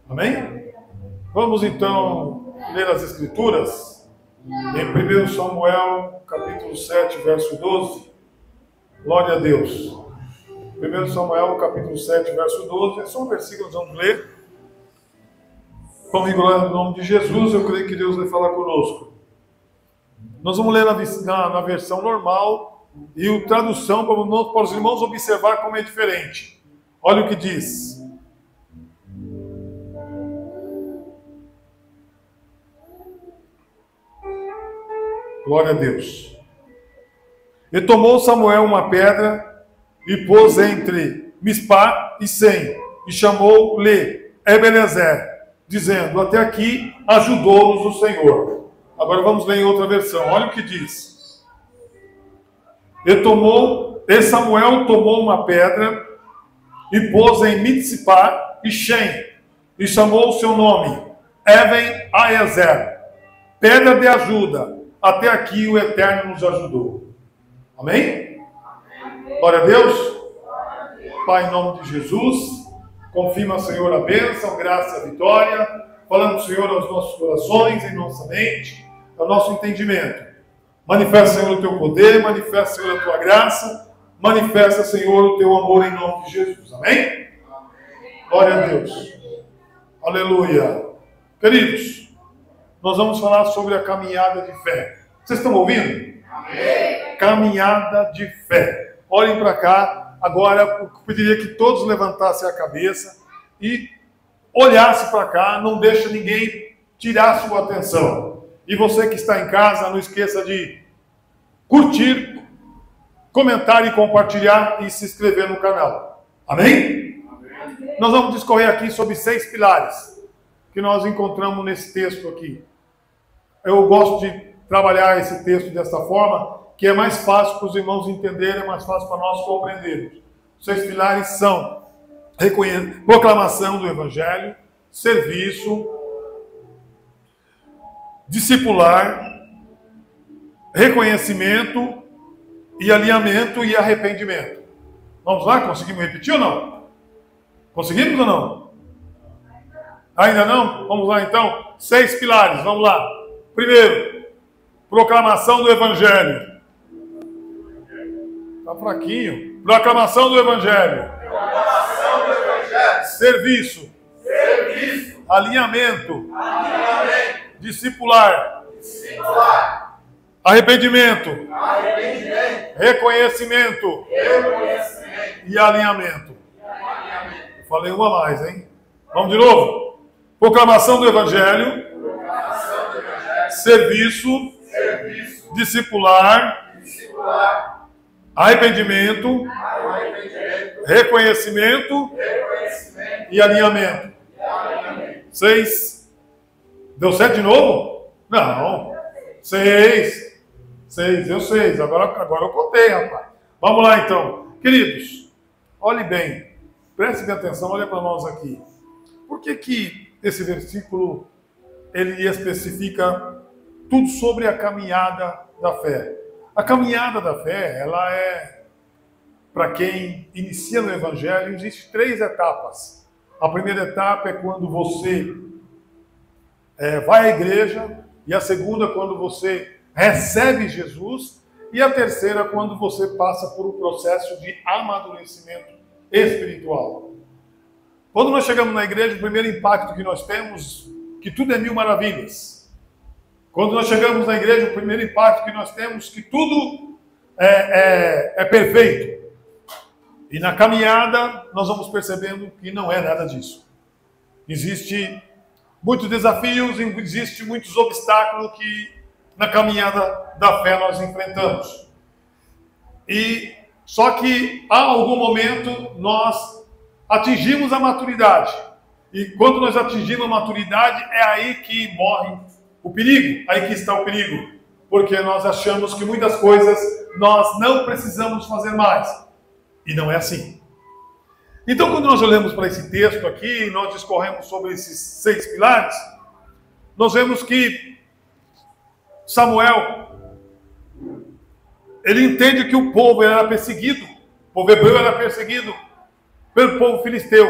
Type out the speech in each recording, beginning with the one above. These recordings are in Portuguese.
Amém? Vamos então ler as Escrituras em 1 Samuel, capítulo 7, verso 12. Glória a Deus. 1 Samuel, capítulo 7, verso 12. É só um versículo que nós vamos ler. Vamos em glória no nome de Jesus. Eu creio que Deus vai falar conosco. Nós vamos ler na versão normal e a tradução para os irmãos observar como é diferente. Olha o que diz. Glória a Deus. E tomou Samuel uma pedra e pôs entre Mispá e Sem, e chamou-lhe Ebenezer, dizendo: até aqui ajudou-nos o Senhor. Agora vamos ler em outra versão. Olha o que diz. E Samuel tomou uma pedra e pôs em Mitzpá e Shem, e chamou o seu nome Even-Aezer, pedra de ajuda. Até aqui o Eterno nos ajudou. Amém? Glória a Deus. Pai, em nome de Jesus, confirma, Senhor, a bênção, graça e a vitória, falando, Senhor, aos nossos corações, em nossa mente, ao nosso entendimento. Manifesta, Senhor, o teu poder, manifesta, Senhor, a tua graça, manifesta, Senhor, o teu amor em nome de Jesus. Amém? Glória a Deus. Aleluia. Queridos, nós vamos falar sobre a caminhada de fé. Vocês estão ouvindo? Amém. Caminhada de fé. Olhem para cá. Agora, eu pediria que todos levantassem a cabeça e olhassem para cá. Não deixe ninguém tirar sua atenção. E você que está em casa, não esqueça de curtir, comentar e compartilhar e se inscrever no canal. Amém? Amém. Nós vamos discorrer aqui sobre 6 pilares que nós encontramos nesse texto aqui. Eu gosto de trabalhar esse texto dessa forma, que é mais fácil para os irmãos entenderem, é mais fácil para nós compreendermos. Os 6 pilares são proclamação do Evangelho, serviço, discipular, reconhecimento e alinhamento e arrependimento. Vamos lá? Conseguimos repetir ou não? Conseguimos ou não? Ainda não? Vamos lá então. 6 pilares, vamos lá. Primeiro, proclamação do Evangelho. Está fraquinho. Proclamação do Evangelho. Proclamação do Evangelho. Serviço. Serviço. Alinhamento. Alinhamento. Discipular. Discipular. Arrependimento. Arrependimento. Reconhecimento. Reconhecimento. E alinhamento. Alinhamento. Eu falei uma a mais, hein? Vamos de novo? Proclamação do Evangelho. Proclamação do Evangelho. Serviço. Serviço. Discipular. Discipular. Arrependimento. Arrependimento. Reconhecimento. Reconhecimento. E alinhamento. E alinhamento. 6. Deu 7 de novo? Não. 6. 6, deu 6. Agora eu contei, rapaz. Vamos lá então. Queridos, olhe bem. Prestem atenção, olha para nós aqui. Por que esse versículo ele especifica tudo sobre a caminhada da fé? A caminhada da fé, ela é, para quem inicia no Evangelho, existe 3 etapas. A primeira etapa é quando você vai à igreja, e a segunda quando você recebe Jesus, e a terceira quando você passa por um processo de amadurecimento espiritual. Quando nós chegamos na igreja, o primeiro impacto que nós temos, que tudo é 1000 maravilhas. Quando nós chegamos na igreja, o primeiro impacto que nós temos, que tudo é perfeito. E na caminhada, nós vamos percebendo que não é nada disso. Existem muitos desafios, existem muitos obstáculos que na caminhada da fé nós enfrentamos. Só que a algum momento nós atingimos a maturidade. E quando nós atingimos a maturidade, é aí que morre o perigo, aí que está o perigo. Porque nós achamos que muitas coisas nós não precisamos fazer mais. E não é assim. Então, quando nós olhamos para esse texto aqui, nós discorremos sobre esses 6 pilares, nós vemos que Samuel, ele entende que o povo era perseguido, o povo hebreu era perseguido pelo povo filisteu.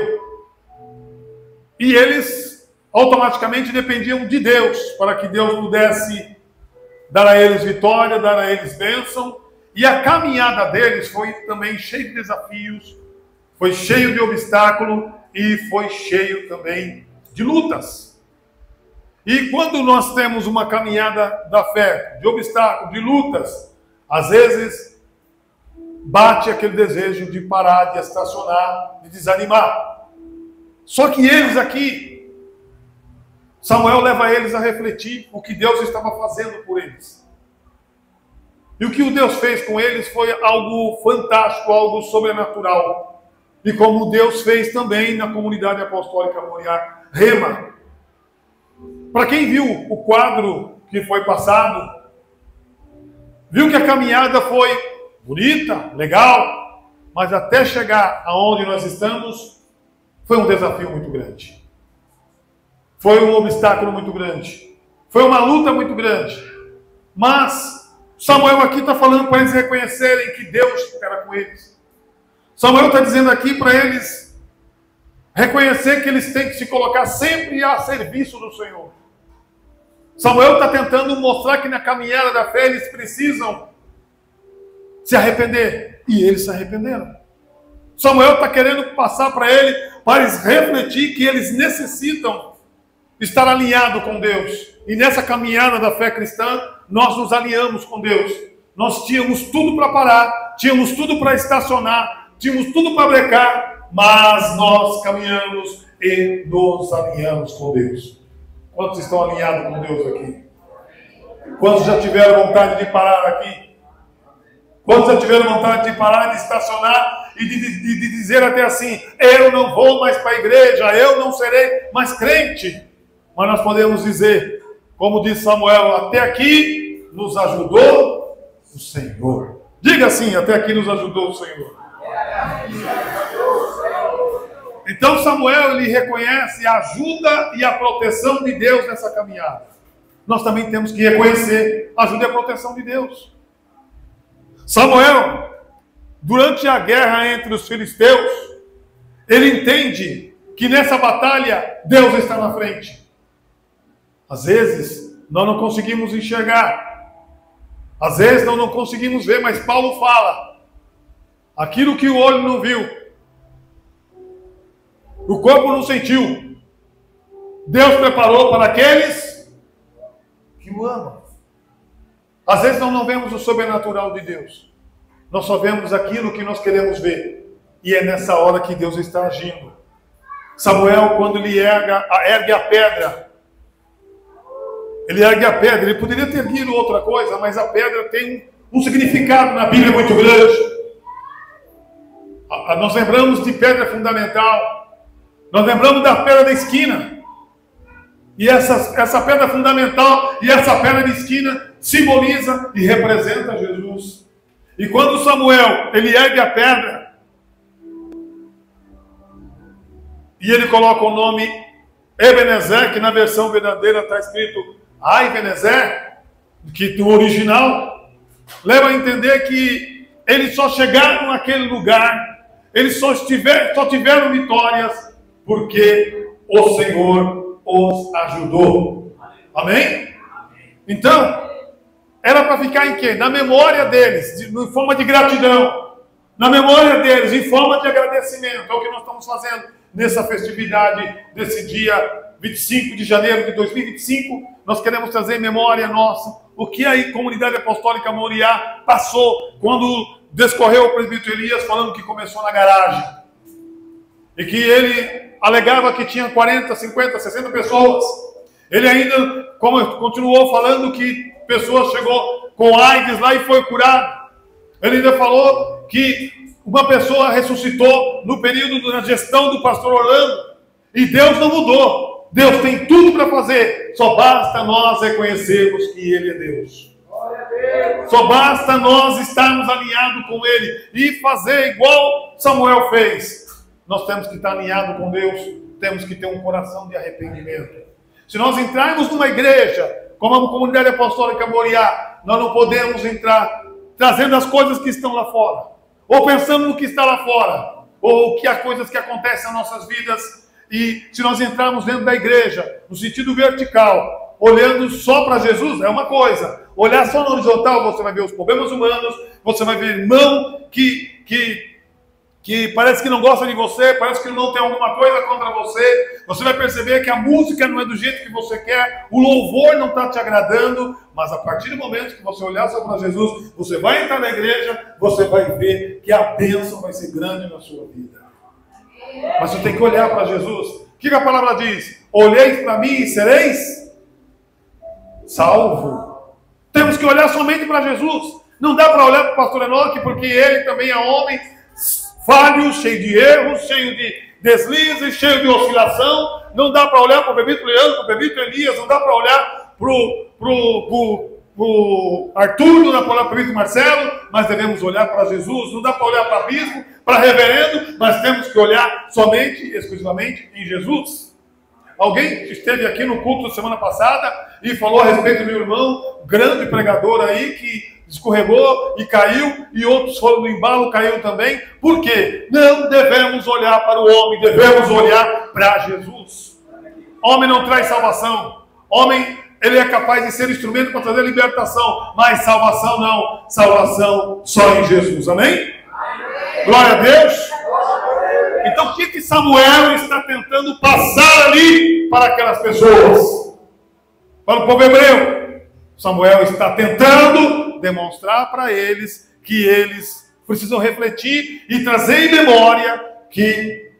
E eles automaticamente dependiam de Deus, para que Deus pudesse dar a eles vitória, dar a eles bênção. E a caminhada deles foi também cheia de desafios, foi cheio de obstáculos e foi cheio também de lutas. E quando nós temos uma caminhada da fé, de obstáculos, de lutas, às vezes bate aquele desejo de parar, de estacionar, de desanimar. Só que eles aqui, Samuel leva eles a refletir o que Deus estava fazendo por eles. E o que o Deus fez com eles foi algo fantástico, algo sobrenatural. E como Deus fez também na comunidade apostólica Moriá Rema. Para quem viu o quadro que foi passado, viu que a caminhada foi bonita, legal, mas até chegar aonde nós estamos, foi um desafio muito grande. Foi um obstáculo muito grande. Foi uma luta muito grande. Mas Samuel aqui está falando para eles reconhecerem que Deus era com eles. Samuel está dizendo aqui para eles reconhecer que eles têm que se colocar sempre a serviço do Senhor. Samuel está tentando mostrar que na caminhada da fé eles precisam se arrepender. E eles se arrependeram. Samuel está querendo passar para eles refletir que eles necessitam estar alinhados com Deus. E nessa caminhada da fé cristã, nós nos alinhamos com Deus. Nós tínhamos tudo para parar, tínhamos tudo para estacionar, tínhamos tudo para brecar, mas nós caminhamos e nos alinhamos com Deus. Quantos estão alinhados com Deus aqui? Quantos já tiveram vontade de parar aqui? Quantos já tiveram vontade de parar, de estacionar e de dizer até assim, eu não vou mais para a igreja, eu não serei mais crente? Mas nós podemos dizer, como diz Samuel, até aqui nos ajudou o Senhor. Diga assim, até aqui nos ajudou o Senhor. Então Samuel, ele reconhece a ajuda e a proteção de Deus nessa caminhada. Nós também temos que reconhecer a ajuda e a proteção de Deus. Samuel, durante a guerra entre os filisteus, ele entende que nessa batalha Deus está na frente. Às vezes nós não conseguimos enxergar, às vezes nós não conseguimos ver, mas Paulo fala, aquilo que o olho não viu, o corpo não sentiu, Deus preparou para aqueles que o amam. Às vezes nós não vemos o sobrenatural de Deus. Nós só vemos aquilo que nós queremos ver. E é nessa hora que Deus está agindo. Samuel, quando ele ergue a pedra, ele poderia ter erguido outra coisa, mas a pedra tem um significado na Bíblia muito grande. Nós lembramos de pedra fundamental. Nós lembramos da pedra da esquina. E essa pedra fundamental e essa pedra de esquina simboliza e representa Jesus. E quando Samuel, ele ergue a pedra, e ele coloca o nome Ebenezer, que na versão verdadeira está escrito Ebenezer, que no original, leva a entender que eles só chegaram naquele lugar, eles só tiveram vitórias, porque o Senhor os ajudou. Amém? Então, era para ficar em quê? Na memória deles, em forma de gratidão. Na memória deles, em forma de agradecimento. É o que nós estamos fazendo nessa festividade, desse dia 25 de janeiro de 2025. Nós queremos trazer em memória nossa o que a comunidade apostólica Moriá passou quando descorreu o presbítero Elias falando que começou na garagem. E que ele alegava que tinha 40, 50, 60 pessoas. Ele ainda continuou falando que pessoas chegou com AIDS lá e foi curado. Ele ainda falou que uma pessoa ressuscitou no período da gestão do pastor Orlando. E Deus não mudou. Deus tem tudo para fazer. Só basta nós reconhecermos que Ele é Deus. Só basta nós estarmos alinhados com Ele e fazer igual Samuel fez. Nós temos que estar alinhados com Deus. Temos que ter um coração de arrependimento. Se nós entrarmos numa igreja como a comunidade apostólica Moriá, nós não podemos entrar trazendo as coisas que estão lá fora, ou pensando no que está lá fora, ou que há coisas que acontecem nas nossas vidas, E se nós entrarmos dentro da igreja, no sentido vertical, olhando só para Jesus, é uma coisa. Olhar só no horizontal, você vai ver os problemas humanos, você vai ver irmão que parece que não gosta de você, parece que não tem alguma coisa contra você. Você vai perceber que a música não é do jeito que você quer, o louvor não está te agradando, mas a partir do momento que você olhar só para Jesus, você vai entrar na igreja, você vai ver que a bênção vai ser grande na sua vida. Mas você tem que olhar para Jesus. O que a palavra diz? Olheis para mim e sereis salvo. Temos que olhar somente para Jesus. Não dá para olhar para o pastor Enoque, porque ele também é homem falho, cheio de erros, cheio de deslizes, cheio de oscilação. Não dá para olhar para o Bebito Leandro, para o Bebito Elias, não dá para olhar para o Arthur, não dá para olhar para o Bebito Marcelo, mas devemos olhar para Jesus. Não dá para olhar para bispo, para reverendo, mas temos que olhar somente, exclusivamente em Jesus. Alguém esteve aqui no culto da semana passada e falou a respeito do meu irmão, grande pregador aí, que escorregou e caiu, e outros foram no embalo, caíram também. Por quê? Não devemos olhar para o homem, devemos olhar para Jesus. Homem não traz salvação. Homem, ele é capaz de ser instrumento para trazer libertação, mas salvação não. Salvação só em Jesus. Amém? Glória a Deus. Então o que Samuel está tentando passar ali para aquelas pessoas? Para o povo hebreu. Samuel está tentando demonstrar para eles que eles precisam refletir e trazer em memória que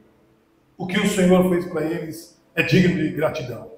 o que o Senhor fez para eles é digno de gratidão.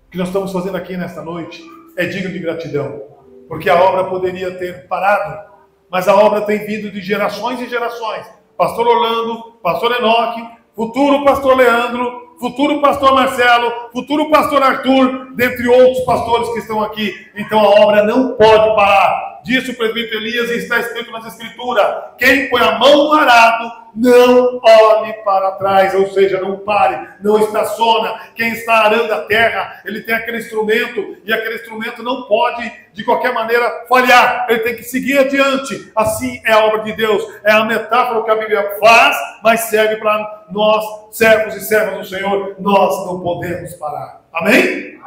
O que nós estamos fazendo aqui nesta noite é digno de gratidão, porque a obra poderia ter parado, mas a obra tem vindo de gerações e gerações. Pastor Orlando, pastor Enoque, futuro pastor Leandro, futuro pastor Marcelo, futuro pastor Arthur, dentre outros pastores que estão aqui. Então a obra não pode parar. Disse o presbítero Elias, e está escrito nas Escrituras: quem põe a mão no arado, não olhe para trás, ou seja, não pare, não estaciona. Quem está arando a terra, ele tem aquele instrumento, e aquele instrumento não pode, de qualquer maneira, falhar. Ele tem que seguir adiante. Assim é a obra de Deus. É a metáfora que a Bíblia faz, mas serve para nós, servos e servas do Senhor. Nós não podemos parar. Amém?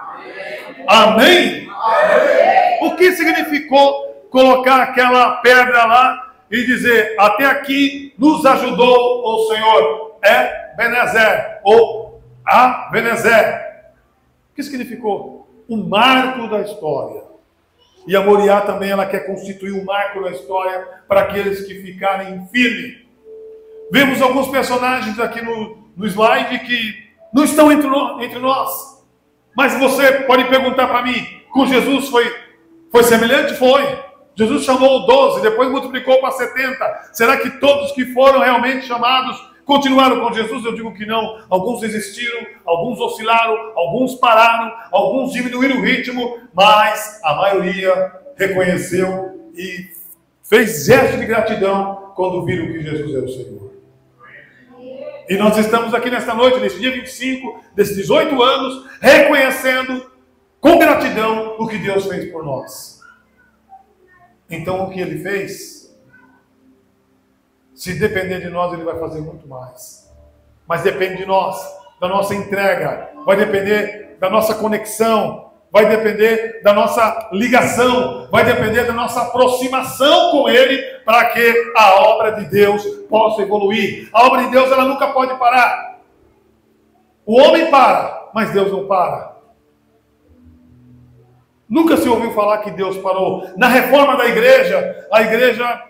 Amém? Amém? O que significou colocar aquela pedra lá e dizer: até aqui nos ajudou o Senhor, é Benezer, ou a Benezer? O que significou? Um marco da história. E a Moriá também, ela quer constituir um marco da história para aqueles que ficarem firmes. Vemos alguns personagens aqui no slide que não estão entre nós. Mas você pode perguntar para mim: com Jesus foi semelhante? Foi. Jesus chamou 12, depois multiplicou para 70. Será que todos que foram realmente chamados continuaram com Jesus? Eu digo que não. Alguns desistiram, alguns oscilaram, alguns pararam, alguns diminuíram o ritmo, mas a maioria reconheceu e fez gesto de gratidão quando viram que Jesus é o Senhor. E nós estamos aqui nesta noite, nesse dia 25, desses 18 anos, reconhecendo com gratidão o que Deus fez por nós. Então o que Ele fez, se depender de nós, Ele vai fazer muito mais. Mas depende de nós, da nossa entrega, vai depender da nossa conexão, vai depender da nossa ligação, vai depender da nossa aproximação com Ele, para que a obra de Deus possa evoluir. A obra de Deus, ela nunca pode parar. O homem para, mas Deus não para. Nunca se ouviu falar que Deus parou. Na reforma da igreja, a igreja,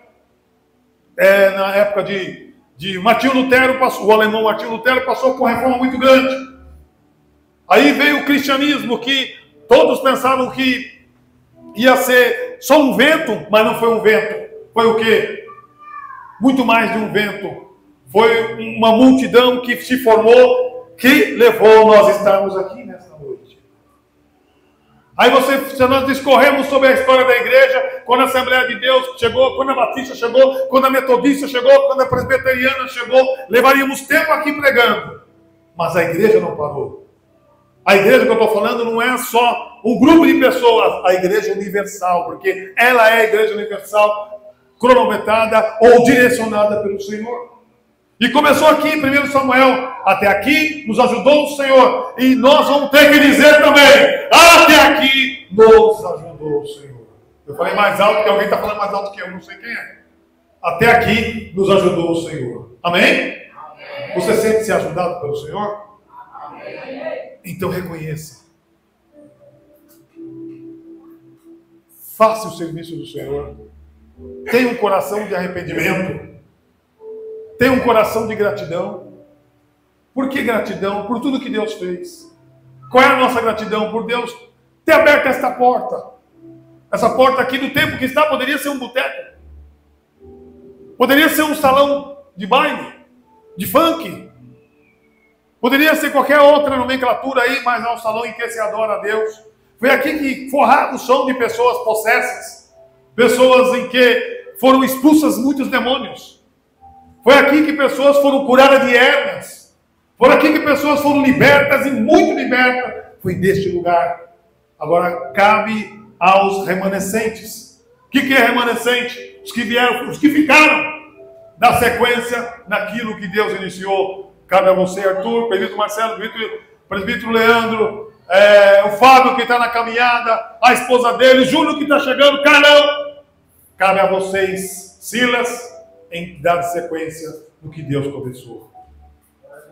na época de Martinho Lutero, o alemão Martinho Lutero passou por uma reforma muito grande. Aí veio o cristianismo, que todos pensavam que ia ser só um vento, mas não foi um vento. Foi o quê? Muito mais de um vento. Foi uma multidão que se formou, que levou nós estarmos aqui nessa noite. Aí se nós discorremos sobre a história da igreja, quando a Assembleia de Deus chegou, quando a Batista chegou, quando a Metodista chegou, quando a Presbiteriana chegou, levaríamos tempo aqui pregando. Mas a igreja não parou. A igreja que eu estou falando não é só um grupo de pessoas, a igreja universal, porque ela é a igreja universal cronometrada ou direcionada pelo Senhor. E começou aqui em 1 Samuel. Até aqui nos ajudou o Senhor. E nós vamos ter que dizer também: até aqui nos ajudou o Senhor. Eu falei mais alto, porque alguém está falando mais alto que eu, não sei quem é. Até aqui nos ajudou o Senhor. Amém? Amém. Você sente-se ajudado pelo Senhor? Amém. Então reconheça. Faça o serviço do Senhor. Tenha um coração de arrependimento. Tenha um coração de gratidão. Por que gratidão? Por tudo que Deus fez. Qual é a nossa gratidão? Por Deus ter aberto esta porta. Essa porta aqui, do tempo que está, poderia ser um boteco. Poderia ser um salão de baile, de funk. Poderia ser qualquer outra nomenclatura aí, mas é um salão em que se adora a Deus. Foi aqui que forraram o chão de pessoas possessas. Pessoas em que foram expulsas muitos demônios. Foi aqui que pessoas foram curadas de hérnias. Foi aqui que pessoas foram libertas e muito libertas. Foi neste lugar. Agora cabe aos remanescentes. O que é remanescente? Os que vieram, os que ficaram, da sequência naquilo que Deus iniciou. Cabe a você, Arthur, presbítero Marcelo, presbítero Leandro, o Fábio que está na caminhada, a esposa dele, o Júlio que está chegando, Carlão. Cabe a vocês, Silas, em dar sequência no que Deus começou.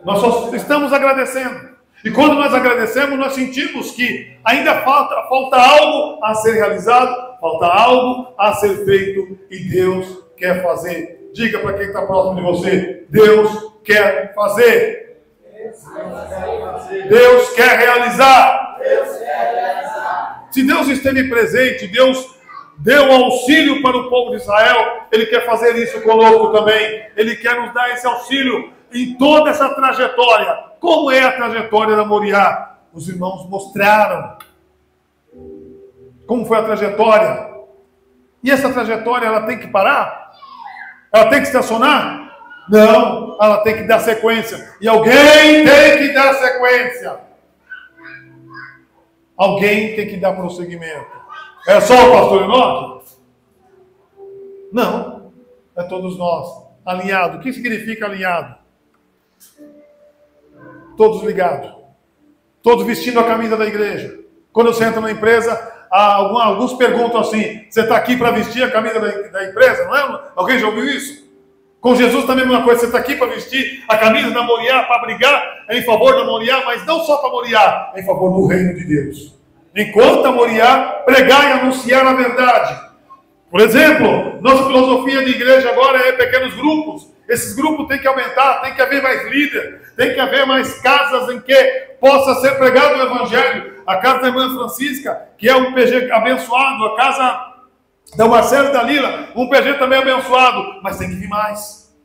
Nós só estamos agradecendo. E quando nós agradecemos, nós sentimos que ainda falta algo a ser realizado, falta algo a ser feito, e Deus quer fazer. Diga para quem está próximo de você: Deus quer fazer. Deus quer realizar. Se Deus esteve presente, Deus deu auxílio para o povo de Israel, Ele quer fazer isso conosco também. Ele quer nos dar esse auxílio em toda essa trajetória. Como é a trajetória da Moriá? Os irmãos mostraram como foi a trajetória. E essa trajetória, ela tem que parar? Ela tem que estacionar? Não, ela tem que dar sequência. E alguém tem que dar sequência. Alguém tem que dar prosseguimento. É só o pastor Enoque? Não, é todos nós. Alinhado. O que significa alinhado? Todos ligados. Todos vestindo a camisa da igreja. Quando você entra na empresa, alguns perguntam assim: você está aqui para vestir a camisa da empresa? Não é? Alguém já ouviu isso? Com Jesus também é a mesma coisa. Você está aqui para vestir a camisa da Moriá, para brigar em favor da Moriá, mas não só para Moriá, em favor do reino de Deus. Enquanto a Moriá, pregar e anunciar a verdade. Por exemplo, nossa filosofia de igreja agora é pequenos grupos. Esses grupos têm que aumentar, tem que haver mais líder, tem que haver mais casas em que possa ser pregado o evangelho. A casa da irmã Francisca, que é um PG abençoado, a casa da Marcelo e da Lila, um PG também abençoado, mas tem que vir mais.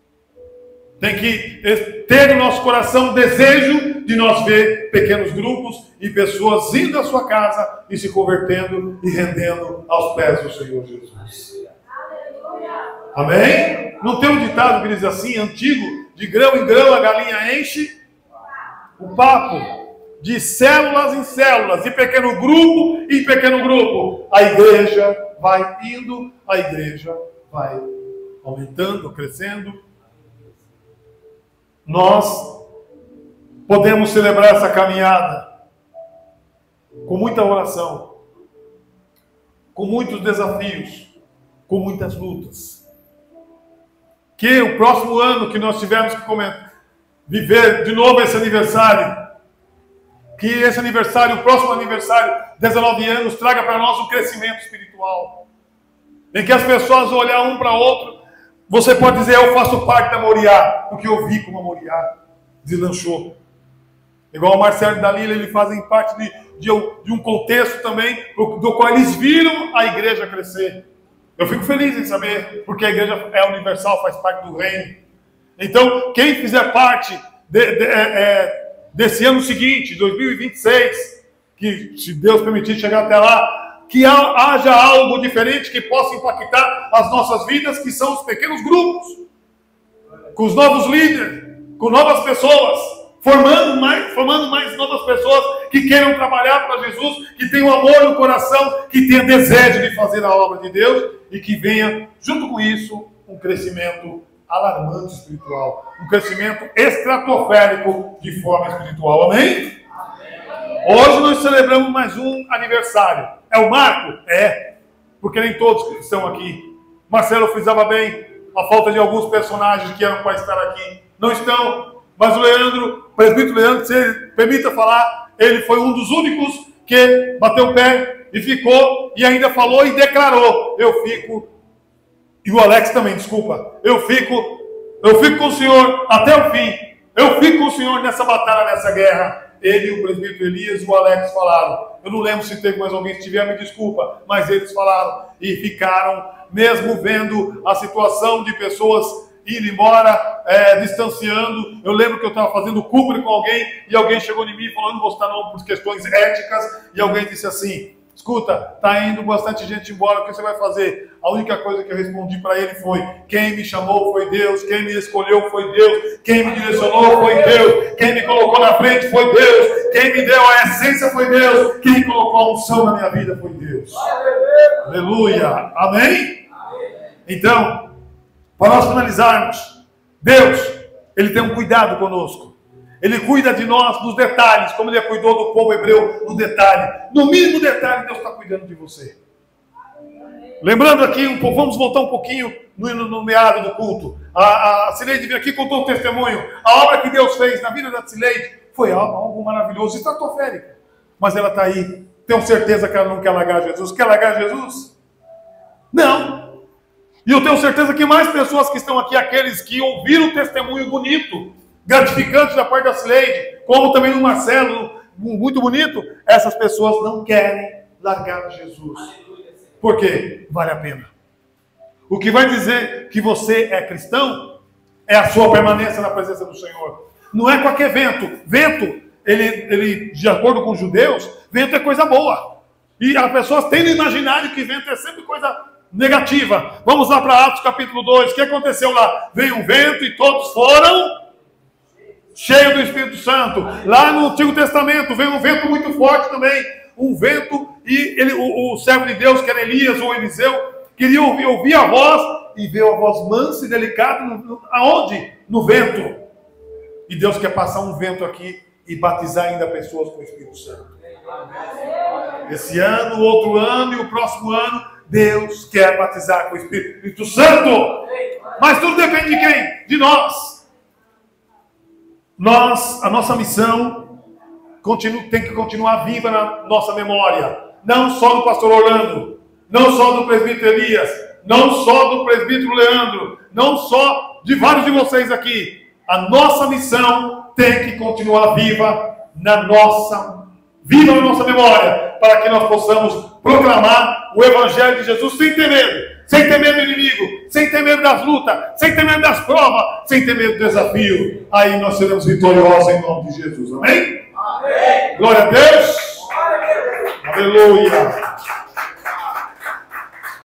Tem que ter no nosso coração o desejo de nós ver pequenos grupos e pessoas indo à sua casa e se convertendo e rendendo aos pés do Senhor Jesus. Amém? Não tem um ditado que diz assim, antigo: de grão em grão a galinha enche o papo. De células em células, de pequeno grupo em pequeno grupo, a igreja vai indo, a igreja vai aumentando, crescendo. Nós podemos celebrar essa caminhada com muita oração, com muitos desafios, com muitas lutas. Que o próximo ano que nós tivermos que viver de novo esse aniversário, que esse aniversário, o próximo aniversário, 19 anos, traga para nós um crescimento espiritual. Em que as pessoas olhar um para outro, você pode dizer: eu faço parte da Moriá, porque eu vi como a Moriá deslanchou. Igual o Marcelo e da Lila, eles fazem parte de um contexto também, do qual eles viram a igreja crescer. Eu fico feliz em saber, porque a igreja é universal, faz parte do reino. Então, quem fizer parte desse ano seguinte, 2026, que, se Deus permitir chegar até lá, que haja algo diferente que possa impactar as nossas vidas, que são os pequenos grupos, com os novos líderes, com novas pessoas, formando mais novas pessoas que queiram trabalhar para Jesus, que tenham amor no coração, que tenham desejo de fazer a obra de Deus, e que venha, junto com isso, um crescimento alarmante espiritual, um crescimento estratosférico de forma espiritual. Amém? Hoje nós celebramos mais um aniversário. É o Marco? É, porque nem todos que estão aqui. Marcelo frisava bem a falta de alguns personagens que eram para estar aqui. Não estão, mas o Leandro, o presbítero Leandro, se ele permita falar, ele foi um dos únicos que bateu o pé e ficou, e ainda falou e declarou: eu fico, e o Alex também, desculpa, eu fico com o Senhor até o fim, eu fico com o Senhor nessa batalha, nessa guerra. Ele, o presbítero Elias e o Alex falaram. Eu não lembro se teve mais alguém, se tiver, me desculpa, mas eles falaram e ficaram, mesmo vendo a situação de pessoas indo embora, distanciando. Eu lembro que eu estava fazendo cumbre com alguém e alguém chegou em mim e falou: eu não vou citar não por questões éticas, e alguém disse assim: escuta, está indo bastante gente embora, o que você vai fazer? A única coisa que eu respondi para ele foi: quem me chamou foi Deus, quem me escolheu foi Deus, quem me direcionou foi Deus, quem me colocou na frente foi Deus, quem me deu a essência foi Deus, quem colocou a unção na minha vida foi Deus. Aleluia, amém? Então, para nós finalizarmos, Deus, Ele tem um cuidado conosco. Ele cuida de nós nos detalhes, como Ele cuidou do povo hebreu no detalhe. No mínimo detalhe, Deus está cuidando de você. Lembrando aqui, vamos voltar um pouquinho no meado do culto. A Cileide veio aqui e contou um testemunho. A obra que Deus fez na vida da Cileide foi algo maravilhoso, estratosférico. Mas ela está aí. Tenho certeza que ela não quer largar Jesus. Quer largar Jesus? Não. E eu tenho certeza que mais pessoas que estão aqui, aqueles que ouviram o testemunho bonito, gratificante da parte da Cileide, como também do Marcelo, muito bonito, essas pessoas não querem largar Jesus. Por quê? Vale a pena. O que vai dizer que você é cristão é a sua permanência na presença do Senhor. Não é qualquer vento. Vento, ele de acordo com os judeus, vento é coisa boa. E as pessoas têm no imaginário que vento é sempre coisa negativa. Vamos lá para Atos capítulo 2. O que aconteceu lá? Veio um vento e todos foram cheios do Espírito Santo. Lá no Antigo Testamento veio um vento muito forte também. Um vento, e o servo de Deus, que era Elias ou Eliseu, queria ouvir a voz, e veio a voz mansa e delicada. Aonde? No vento. E Deus quer passar um vento aqui e batizar ainda pessoas com o Espírito Santo. Esse ano, o outro ano e o próximo ano, Deus quer batizar com o Espírito Santo. Mas tudo depende de quem? De nós. A nossa missão tem que continuar viva na nossa memória. Não só do pastor Orlando, não só do presbítero Elias, não só do presbítero Leandro, não só de vários de vocês aqui. A nossa missão tem que continuar viva na nossa memória, para que nós possamos proclamar o Evangelho de Jesus sem ter medo. Sem ter medo do inimigo, sem ter medo das lutas, sem ter medo das provas, sem ter medo do desafio. Aí nós seremos vitoriosos em nome de Jesus. Amém? Amém. Glória a Deus. Aleluia.